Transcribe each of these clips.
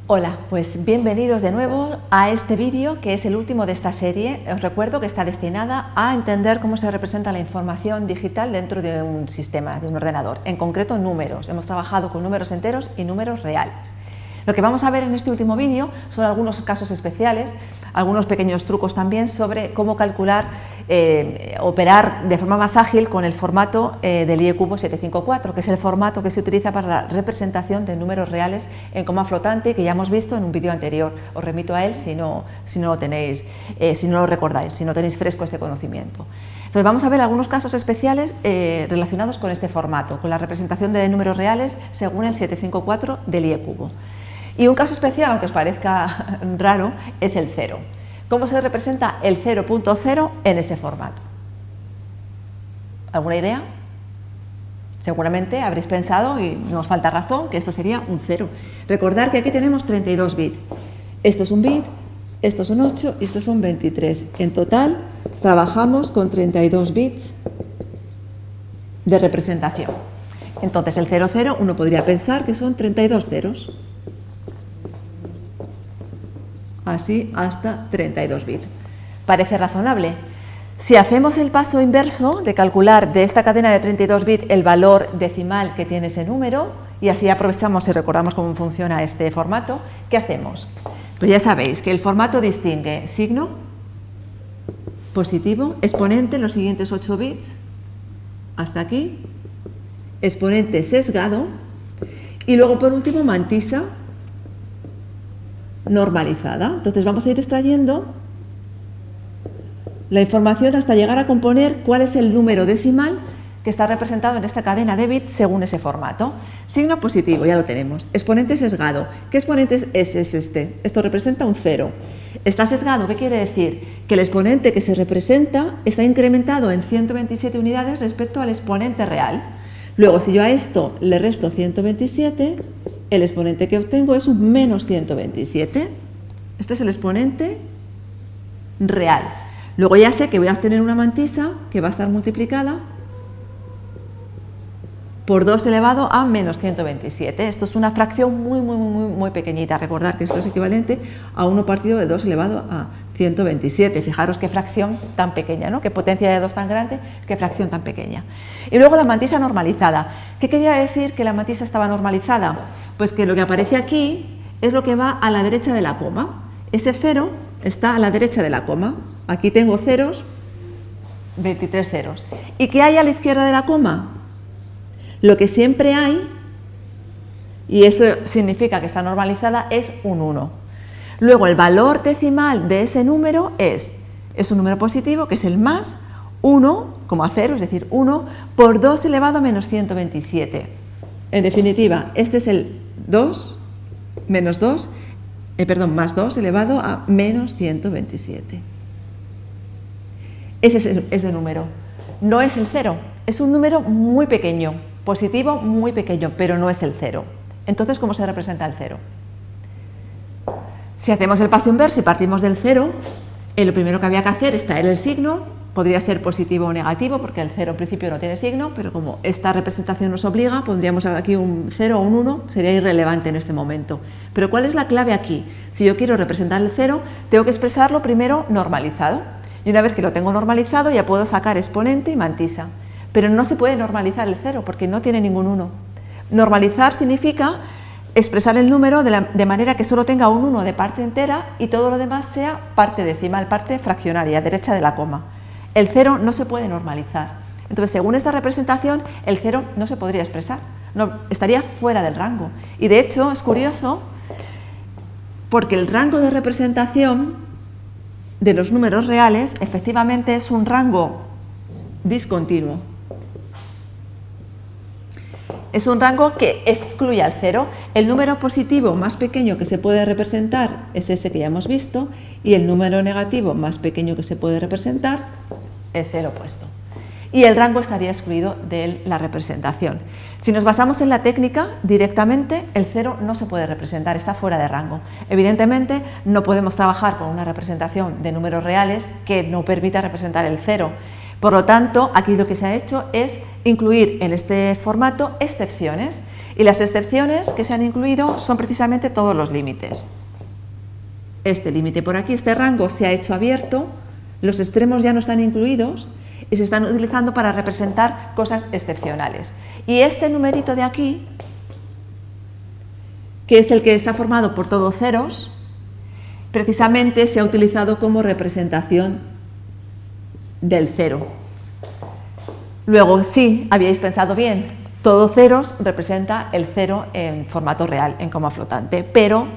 Hola, pues bienvenidos de nuevo a este vídeo que es el último de esta serie. Os recuerdo que está destinada a entender cómo se representa la información digital dentro de un sistema, de un ordenador, en concreto números. Hemos trabajado con números enteros y números reales. Lo que vamos a ver en este último vídeo son algunos casos especiales, algunos pequeños trucos también sobre cómo calcular, operar de forma más ágil con el formato del IEcubo 754, que es el formato que se utiliza para la representación de números reales en coma flotante, que ya hemos visto en un vídeo anterior. Os remito a él si no lo tenéis, si no lo recordáis, si no tenéis fresco este conocimiento. Entonces vamos a ver algunos casos especiales relacionados con este formato, con la representación de números reales según el 754 del IEcubo. Y un caso especial, aunque os parezca raro, es el 0. ¿Cómo se representa el 0.0 en ese formato? ¿Alguna idea? Seguramente habréis pensado, y no os falta razón, que esto sería un 0. Recordad que aquí tenemos 32 bits. Esto es un bit, estos son 8 y estos son 23. En total trabajamos con 32 bits de representación. Entonces el 00 uno podría pensar que son 32 ceros. Así hasta 32 bits. Parece razonable. Si hacemos el paso inverso de calcular de esta cadena de 32 bits el valor decimal que tiene ese número, y así aprovechamos y recordamos cómo funciona este formato, ¿qué hacemos? Pues ya sabéis que el formato distingue signo, positivo, exponente, los siguientes 8 bits, hasta aquí, exponente sesgado, y luego por último mantisa normalizada. Entonces vamos a ir extrayendo la información hasta llegar a componer cuál es el número decimal que está representado en esta cadena de bits según ese formato. Signo positivo, ya lo tenemos. Exponente sesgado. ¿Qué exponente es este? Esto representa un 0. Está sesgado, ¿qué quiere decir? Que el exponente que se representa está incrementado en 127 unidades respecto al exponente real. Luego, si yo a esto le resto 127, el exponente que obtengo es un menos 127. Este es el exponente real. Luego ya sé que voy a obtener una mantisa que va a estar multiplicada por 2 elevado a menos 127. Esto es una fracción muy pequeñita. Recordad que esto es equivalente a 1 partido de 2 elevado a 127. Fijaros qué fracción tan pequeña, ¿no? Qué potencia de 2 tan grande, qué fracción tan pequeña. Y luego la mantisa normalizada. ¿Qué quería decir que la mantisa estaba normalizada? Pues que lo que aparece aquí es lo que va a la derecha de la coma. Ese 0 está a la derecha de la coma. Aquí tengo ceros, 23 ceros. ¿Y qué hay a la izquierda de la coma? Lo que siempre hay, y eso significa que está normalizada, es un 1. Luego el valor decimal de ese número es un número positivo, que es el más 1,0, es decir, 1 por 2 elevado a menos 127. En definitiva, este es el 2, más 2 elevado a menos 127. Ese es ese número. No es el 0, es un número muy pequeño, positivo muy pequeño, pero no es el 0. Entonces, ¿cómo se representa el 0? Si hacemos el paso inverso y partimos del 0, lo primero que había que hacer es traer el signo. Podría ser positivo o negativo, porque el 0 en principio no tiene signo, pero como esta representación nos obliga, pondríamos aquí un 0 o un 1, sería irrelevante en este momento. Pero ¿cuál es la clave aquí? Si yo quiero representar el 0, tengo que expresarlo primero normalizado. Y una vez que lo tengo normalizado, ya puedo sacar exponente y mantisa. Pero no se puede normalizar el 0, porque no tiene ningún 1. Normalizar significa expresar el número de manera que solo tenga un 1 de parte entera y todo lo demás sea parte decimal, parte fraccionaria, derecha de la coma. El 0 no se puede normalizar. Entonces, según esta representación, el 0 no se podría expresar, no, estaría fuera del rango. Y de hecho, es curioso, porque el rango de representación de los números reales efectivamente es un rango discontinuo. Es un rango que excluye al 0. El número positivo más pequeño que se puede representar es ese que ya hemos visto, y el número negativo más pequeño que se puede representar es el opuesto. y el rango estaría excluido de la representación. Si nos basamos en la técnica, directamente el 0 no se puede representar, está fuera de rango. Evidentemente, no podemos trabajar con una representación de números reales que no permita representar el 0. Por lo tanto, aquí lo que se ha hecho es incluir en este formato excepciones, y las excepciones que se han incluido son precisamente todos los límites. Este límite por aquí, este rango se ha hecho abierto, los extremos ya no están incluidos y se están utilizando para representar cosas excepcionales. Y este numerito de aquí, que es el que está formado por todos ceros, precisamente se ha utilizado como representación del 0. Luego, sí, habíais pensado bien, todo ceros representa el 0 en formato real, en coma flotante, pero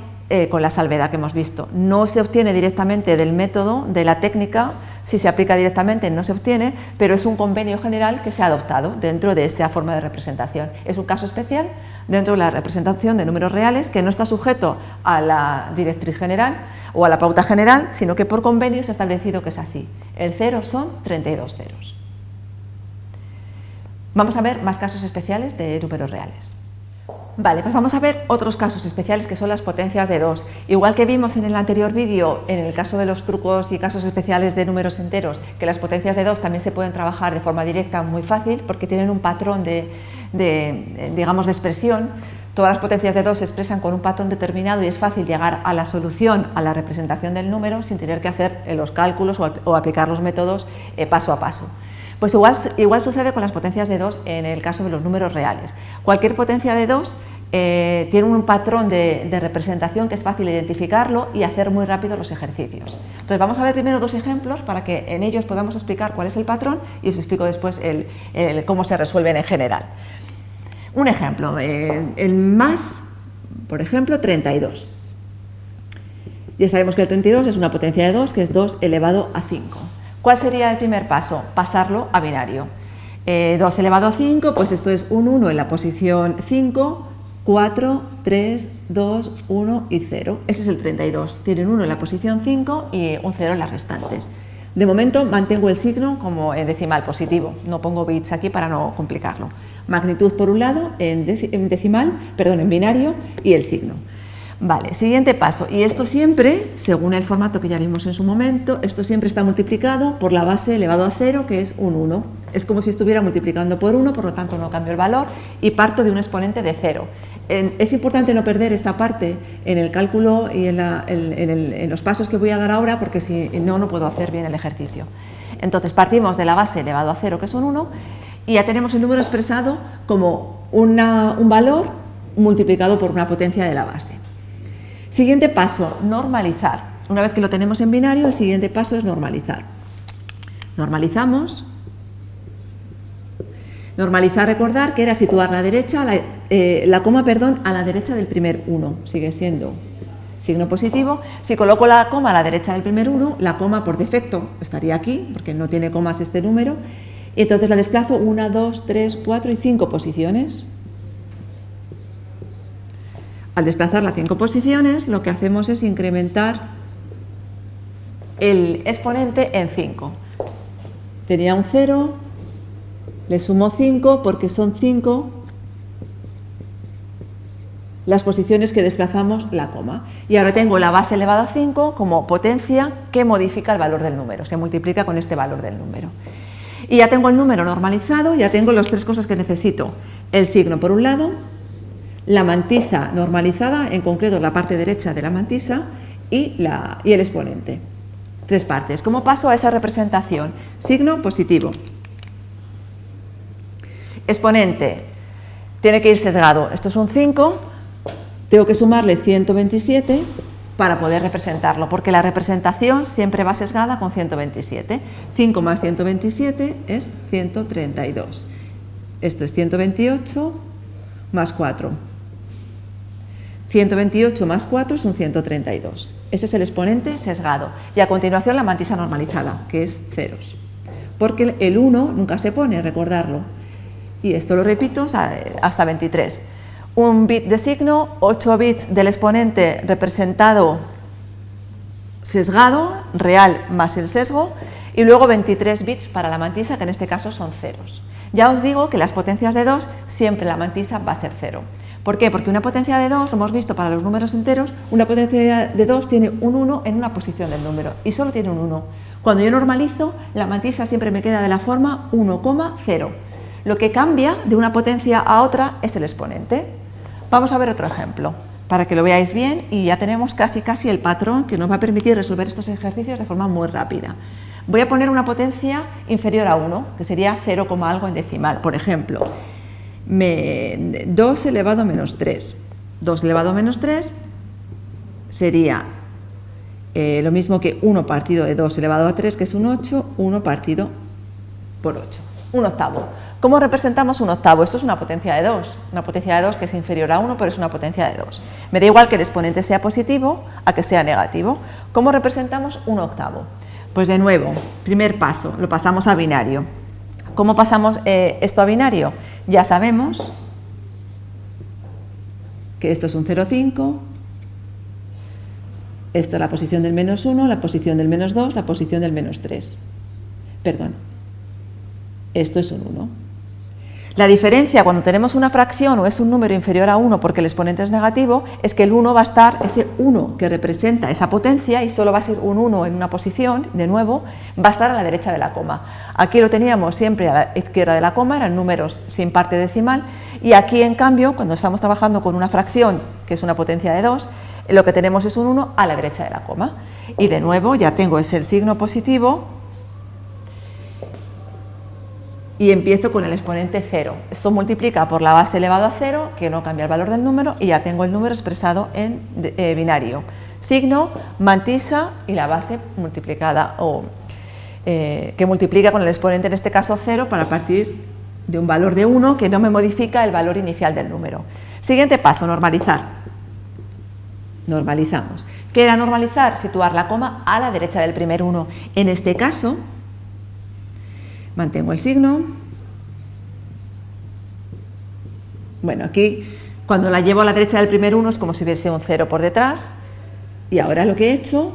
con la salvedad que hemos visto. No se obtiene directamente del método, de la técnica, si se aplica directamente no se obtiene, pero es un convenio general que se ha adoptado dentro de esa forma de representación. Es un caso especial dentro de la representación de números reales que no está sujeto a la directriz general o a la pauta general, sino que por convenio se ha establecido que es así. El 0 son 32 ceros. Vamos a ver más casos especiales de números reales. Vale, pues vamos a ver otros casos especiales que son las potencias de 2. Igual que vimos en el anterior vídeo, en el caso de los trucos y casos especiales de números enteros, que las potencias de 2 también se pueden trabajar de forma directa muy fácil porque tienen un patrón digamos, de expresión. Todas las potencias de 2 se expresan con un patrón determinado y es fácil llegar a la solución, a la representación del número sin tener que hacer los cálculos o aplicar los métodos paso a paso. Pues igual sucede con las potencias de 2 en el caso de los números reales. Cualquier potencia de 2 tiene un patrón de representación que es fácil identificarlo y hacer muy rápido los ejercicios. Entonces vamos a ver primero dos ejemplos para que en ellos podamos explicar cuál es el patrón y os explico después cómo se resuelven en general. Un ejemplo, el más, por ejemplo, 32. Ya sabemos que el 32 es una potencia de 2, que es 2 elevado a 5. ¿Cuál sería el primer paso? Pasarlo a binario. 2 elevado a 5, pues esto es un 1 en la posición 5, 4, 3, 2, 1 y 0. Ese es el 32. Tienen 1 en la posición 5 y un 0 en las restantes. De momento mantengo el signo como en decimal positivo. No pongo bits aquí para no complicarlo. Magnitud por un lado en binario y el signo. Vale, siguiente paso, y esto siempre, según el formato que ya vimos en su momento, esto siempre está multiplicado por la base elevado a 0, que es un 1. Es como si estuviera multiplicando por 1, por lo tanto no cambio el valor y parto de un exponente de 0. Es importante no perder esta parte en el cálculo y en los pasos que voy a dar ahora, porque si no, no puedo hacer bien el ejercicio. Entonces partimos de la base elevado a 0, que es un 1, y ya tenemos el número expresado como un valor multiplicado por una potencia de la base. Siguiente paso, normalizar. Una vez que lo tenemos en binario, el siguiente paso es normalizar. Normalizamos. Normalizar, recordar que era situar la coma a la derecha del primer 1. Sigue siendo signo positivo. Si coloco la coma a la derecha del primer 1, la coma por defecto estaría aquí, porque no tiene comas este número. Y entonces la desplazo 1, 2, 3, 4 y 5 posiciones. Al desplazar las 5 posiciones, lo que hacemos es incrementar el exponente en 5. Tenía un 0, le sumo 5 porque son 5 las posiciones que desplazamos la coma. Y ahora tengo la base elevada a 5 como potencia que modifica el valor del número, se multiplica con este valor del número. Y ya tengo el número normalizado, ya tengo las tres cosas que necesito. El signo por un lado, la mantisa normalizada, en concreto la parte derecha de la mantisa, y el exponente. Tres partes. ¿Cómo paso a esa representación? Signo positivo. Exponente. Tiene que ir sesgado. Esto es un 5. Tengo que sumarle 127 para poder representarlo, porque la representación siempre va sesgada con 127. 5 más 127 es 132. Esto es 128 más 4. 128 más 4 son 132. Ese es el exponente sesgado. Y a continuación la mantisa normalizada, que es ceros. Porque el 1 nunca se pone, recordarlo. Y esto lo repito hasta 23. Un bit de signo, 8 bits del exponente representado sesgado, real más el sesgo, y luego 23 bits para la mantisa, que en este caso son ceros. Ya os digo que las potencias de 2 siempre la mantisa va a ser 0. ¿Por qué? Porque una potencia de 2, lo hemos visto para los números enteros, una potencia de 2 tiene un 1 en una posición del número y solo tiene un 1. Cuando yo normalizo, la mantisa siempre me queda de la forma 1,0. Lo que cambia de una potencia a otra es el exponente. Vamos a ver otro ejemplo para que lo veáis bien y ya tenemos casi el patrón que nos va a permitir resolver estos ejercicios de forma muy rápida. Voy a poner una potencia inferior a 1, que sería 0, algo en decimal. Por ejemplo, 2 elevado a menos 3. 2 elevado a menos 3 sería lo mismo que 1 partido de 2 elevado a 3, que es un 8, 1 partido por 8, un octavo. ¿Cómo representamos un octavo? Esto es una potencia de 2, una potencia de 2 que es inferior a 1, pero es una potencia de 2. Me da igual que el exponente sea positivo a que sea negativo. ¿Cómo representamos un octavo? Pues de nuevo, primer paso, lo pasamos a binario. ¿Cómo pasamos esto a binario? Ya sabemos que esto es un 0,5, esta es la posición del menos 1, la posición del menos 2, la posición del menos 3. Perdón, esto es un 1. La diferencia cuando tenemos una fracción o es un número inferior a 1 porque el exponente es negativo es que el 1 va a estar, ese 1 que representa esa potencia y solo va a ser un 1 en una posición, de nuevo, va a estar a la derecha de la coma. Aquí lo teníamos siempre a la izquierda de la coma, eran números sin parte decimal, y aquí en cambio, cuando estamos trabajando con una fracción que es una potencia de 2, lo que tenemos es un 1 a la derecha de la coma. Y de nuevo ya tengo ese signo positivo y empiezo con el exponente 0. Esto multiplica por la base elevado a 0, que no cambia el valor del número, y ya tengo el número expresado en binario. Signo, mantisa y la base multiplicada, que multiplica con el exponente, en este caso 0, para partir de un valor de 1 que no me modifica el valor inicial del número. Siguiente paso, normalizar. Normalizamos. ¿Qué era normalizar? Situar la coma a la derecha del primer 1. En este caso, mantengo el signo. Bueno, aquí cuando la llevo a la derecha del primer 1 es como si hubiese un 0 por detrás. Y ahora lo que he hecho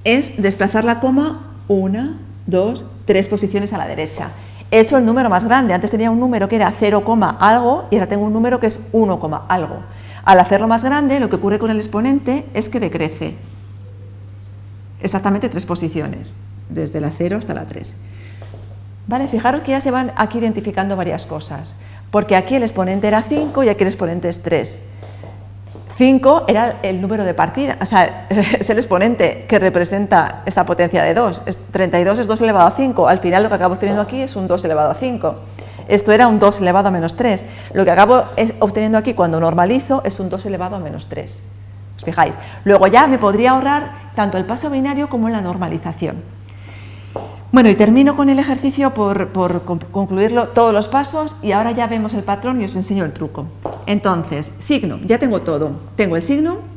es desplazar la coma 1, 2, 3 posiciones a la derecha. He hecho el número más grande. Antes tenía un número que era 0, algo y ahora tengo un número que es 1, algo. Al hacerlo más grande, lo que ocurre con el exponente es que decrece. Exactamente 3 posiciones, desde la 0 hasta la 3. Vale, fijaros que ya se van aquí identificando varias cosas, porque aquí el exponente era 5 y aquí el exponente es 3. 5 era el número de partida, o sea, es el exponente que representa esta potencia de 2. 32 es 2 elevado a 5, al final lo que acabo obteniendo aquí es un 2 elevado a 5. Esto era un 2 elevado a menos 3. Lo que acabo obteniendo aquí cuando normalizo es un 2 elevado a menos 3. ¿Os fijáis? Luego ya me podría ahorrar tanto el paso binario como la normalización. Bueno, y termino con el ejercicio por concluirlo todos los pasos y ahora ya vemos el patrón y os enseño el truco. Entonces, signo, ya tengo todo. Tengo el signo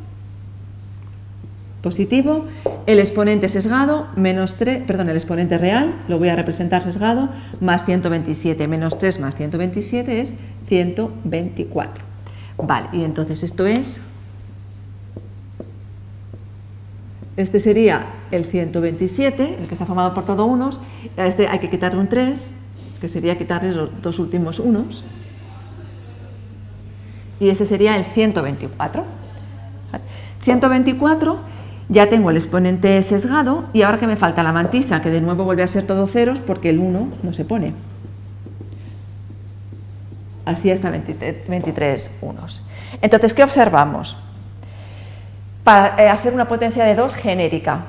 positivo, el exponente sesgado, el exponente real, lo voy a representar sesgado, más 127, menos 3 más 127 es 124. Vale, y entonces esto es... Este sería el 127, el que está formado por todos unos. A este hay que quitarle un 3, que sería quitarle los dos últimos unos. Y este sería el 124. 124, ya tengo el exponente sesgado y ahora que me falta la mantisa, que de nuevo vuelve a ser todo ceros porque el 1 no se pone. Así hasta 23 unos. Entonces, ¿qué observamos? Para hacer una potencia de 2 genérica,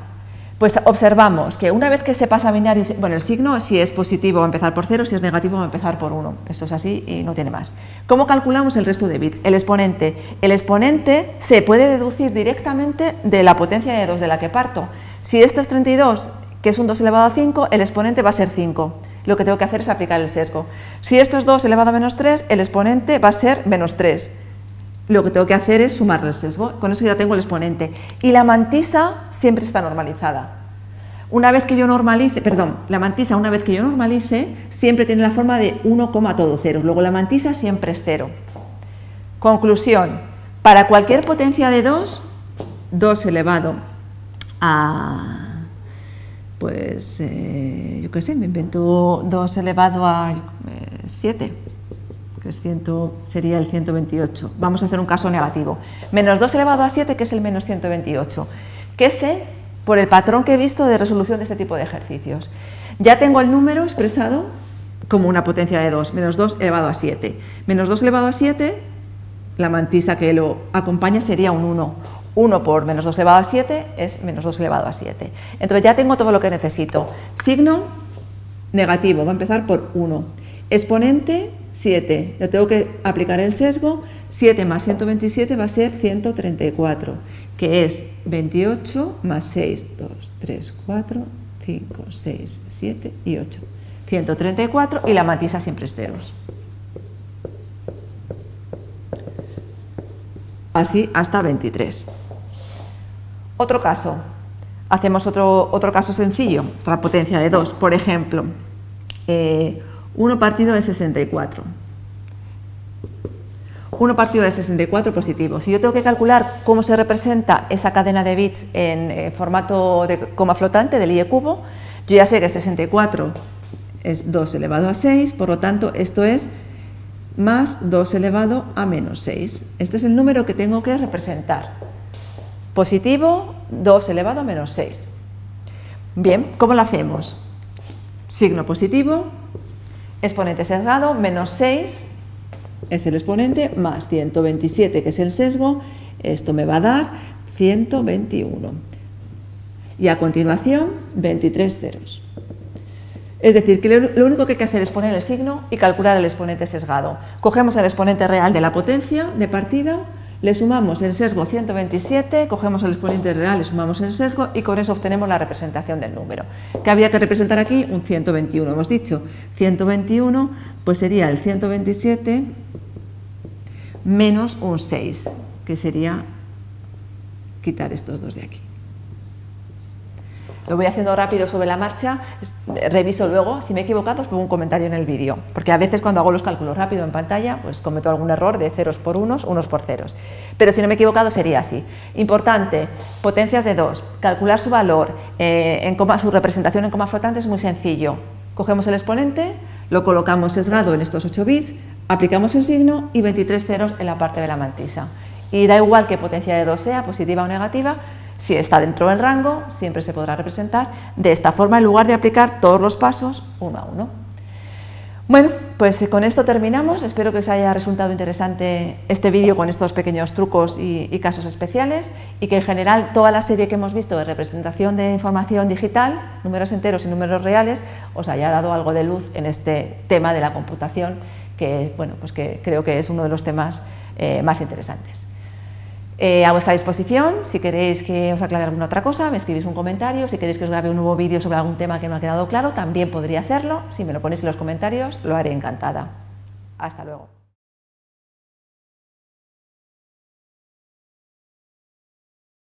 pues observamos que una vez que se pasa a binario, bueno, el signo si es positivo va a empezar por 0, si es negativo va a empezar por 1, esto es así y no tiene más. ¿Cómo calculamos el resto de bits? El exponente se puede deducir directamente de la potencia de 2 de la que parto. Si esto es 32, que es un 2 elevado a 5, el exponente va a ser 5. Lo que tengo que hacer es aplicar el sesgo. Si esto es 2 elevado a menos 3, el exponente va a ser menos 3. Lo que tengo que hacer es sumarle el sesgo, con eso ya tengo el exponente. Y la mantisa siempre está normalizada. Una vez que yo normalice, la mantisa una vez que yo normalice, siempre tiene la forma de 1, todo cero. Luego la mantisa siempre es 0. Conclusión, para cualquier potencia de 2, 2 elevado a pues yo qué sé, me invento 2 elevado a 7, que es sería el 128. Vamos a hacer un caso negativo. Menos 2 elevado a 7, que es el menos 128. ¿Qué sé? Por el patrón que he visto de resolución de este tipo de ejercicios. Ya tengo el número expresado como una potencia de 2, menos 2 elevado a 7. Menos 2 elevado a 7, la mantisa que lo acompaña sería un 1. 1 por menos 2 elevado a 7 es menos 2 elevado a 7. Entonces ya tengo todo lo que necesito. Signo negativo, va a empezar por 1. Exponente 7, yo tengo que aplicar el sesgo. 7 más 127 va a ser 134, que es 28 más 6, 2, 3, 4, 5, 6, 7 y 8. 134 y la mantisa siempre es ceros. Así hasta 23. Otro caso. Hacemos otro caso sencillo, otra potencia de 2. Por ejemplo, 1 partido de 64. 1 partido de 64 positivo. Si yo tengo que calcular cómo se representa esa cadena de bits en formato de coma flotante del IE cubo, yo ya sé que 64 es 2 elevado a 6, por lo tanto esto es más 2 elevado a menos 6. Este es el número que tengo que representar. Positivo, 2 elevado a menos 6. Bien, ¿cómo lo hacemos? Signo positivo, exponente sesgado, menos 6 es el exponente, más 127, que es el sesgo, esto me va a dar 121. Y a continuación, 23 ceros. Es decir, que lo único que hay que hacer es poner el signo y calcular el exponente sesgado. Cogemos el exponente real de la potencia de partida, le sumamos el sesgo 127, cogemos el exponente real, le sumamos el sesgo y con eso obtenemos la representación del número. ¿Qué había que representar aquí? Un 121, hemos dicho. 121, pues sería el 127 menos un 6, que sería quitar estos dos de aquí. Lo voy haciendo rápido sobre la marcha, reviso luego, si me he equivocado os pongo un comentario en el vídeo, porque a veces cuando hago los cálculos rápido en pantalla, pues cometo algún error de ceros por unos, unos por ceros. Pero si no me he equivocado sería así. Importante, potencias de 2, calcular su valor, su representación en coma flotante es muy sencillo. Cogemos el exponente, lo colocamos sesgado en estos 8 bits, aplicamos el signo y 23 ceros en la parte de la mantisa. Y da igual que potencia de 2 sea, positiva o negativa, si está dentro del rango, siempre se podrá representar de esta forma en lugar de aplicar todos los pasos uno a uno. Bueno, pues con esto terminamos. Espero que os haya resultado interesante este vídeo con estos pequeños trucos y casos especiales y que en general toda la serie que hemos visto de representación de información digital, números enteros y números reales, os haya dado algo de luz en este tema de la computación que, bueno, pues que creo que es uno de los temas más interesantes. A vuestra disposición, si queréis que os aclare alguna otra cosa, me escribís un comentario. Si queréis que os grabe un nuevo vídeo sobre algún tema que no ha quedado claro, también podría hacerlo. Si me lo ponéis en los comentarios, lo haré encantada. Hasta luego.